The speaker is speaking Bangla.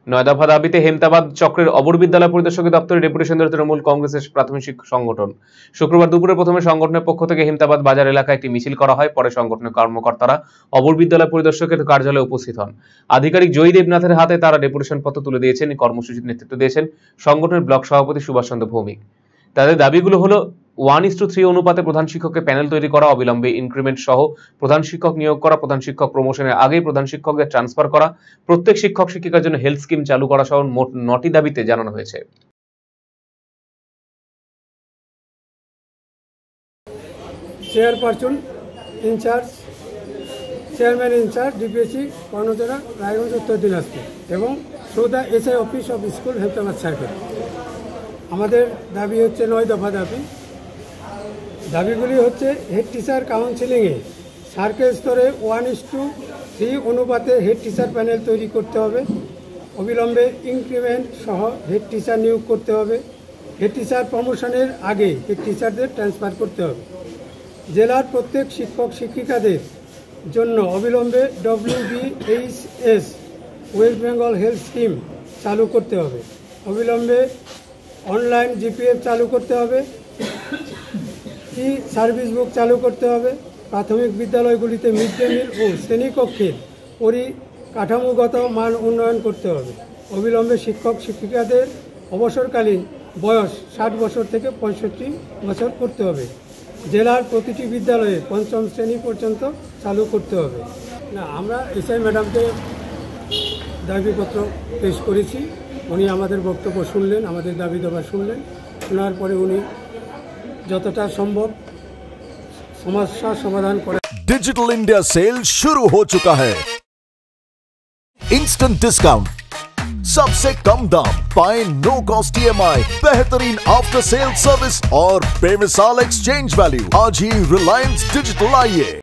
নয় দফা দাবিতে হেমতাবাদ চক্রের অবর বিদ্যালয় পরিদর্শকের দপ্তরে ডেপুটেশন দেয় তৃণমূল কংগ্রেসের প্রাথমিক শিক্ষক সংগঠন। শুক্রবার দুপুরে প্রথমে সংগঠনের পক্ষ থেকে হেমতাবাদ বাজার এলাকায় একটি মিছিল করা হয়। পরে সংগঠনের কর্মকর্তারা অবর বিদ্যালয় পরিদর্শকের কার্যালয়ে উপস্থিত হন। আধিকারিক জয়ী দেবনাথের হাতে তারা ডেপুটেশন পত্র তুলে দিয়েছেন। কর্মসূচির নেতৃত্ব দিয়েছেন সংগঠনের ব্লক সভাপতি সুভাষ চন্দ্র ভৌমিক। তাদের দাবিগুলো হলো 1:3 অনুপাতে প্রধান শিক্ষকের প্যানেল তৈরি করা, অবিলম্বে ইনক্রিমেন্ট সহ প্রধান শিক্ষক নিয়োগ করা, প্রধান শিক্ষক প্রমোশনের আগেই প্রধান শিক্ষকদের ট্রান্সফার করা, প্রত্যেক শিক্ষক শিক্ষিকার জন্য হেলথ স্কিম চালু করা সহ মোট 9টি দাবিতে জানানো হয়েছে। Chairperson incharge, chairman incharge DPSC Karnajora, Raiganj, Uttar Dinajpur এবং শ্রদ্ধা SI office of school Hemtabad circle. আমাদের দাবি হচ্ছে 9 দফা দাবি। দাবিগুলি হচ্ছে হেড টিচার কাউন্সিলিংয়ে সার্কেল স্তরে 1:3 অনুপাতে হেড টিচার প্যানেল তৈরি করতে হবে, অবিলম্বে ইনক্রিমেন্ট সহ হেড টিচার নিয়োগ করতে হবে, হেড টিচার প্রমোশনের আগে হেড টিচারদের ট্রান্সফার করতে হবে, জেলার প্রত্যেক শিক্ষক শিক্ষিকাদের জন্য অবিলম্বে WBHS West Bengal health scheme চালু করতে হবে, অবিলম্বে অনলাইন জিপিএফ চালু করতে হবে, সার্ভিস বুক চালু করতে হবে, প্রাথমিক বিদ্যালয়গুলিতে মিড ডে মিল ও শ্রেণীকক্ষের পরিকাঠামোগত মান উন্নয়ন করতে হবে, অবিলম্বে শিক্ষক শিক্ষিকাদের অবসরকালীন বয়স 60 বছর থেকে 65 বছর করতে হবে, জেলার প্রতিটি বিদ্যালয়ে 5ম শ্রেণী পর্যন্ত চালু করতে হবে। না, আমরা এসআই ম্যাডামকে দাবিপত্র পেশ করেছি। উনি আমাদের বক্তব্য শুনলেন, আমাদের দাবি দাবা শুনলেন। শোনার পরে উনি যতটা সম্ভব সমস্যা সমাধান করে। डिजिटल इंडिया सेल शुरू हो चुका है। इंस्टेंट डिस्काउंट, सबसे कम दाम, पाएं नो कॉस्ट EMI, बेहतरीन आफ्टर सेल सर्विस और बेमिसाल एक्सचेंज वैल्यू। आज ही रिलायंस डिजिटल आइए।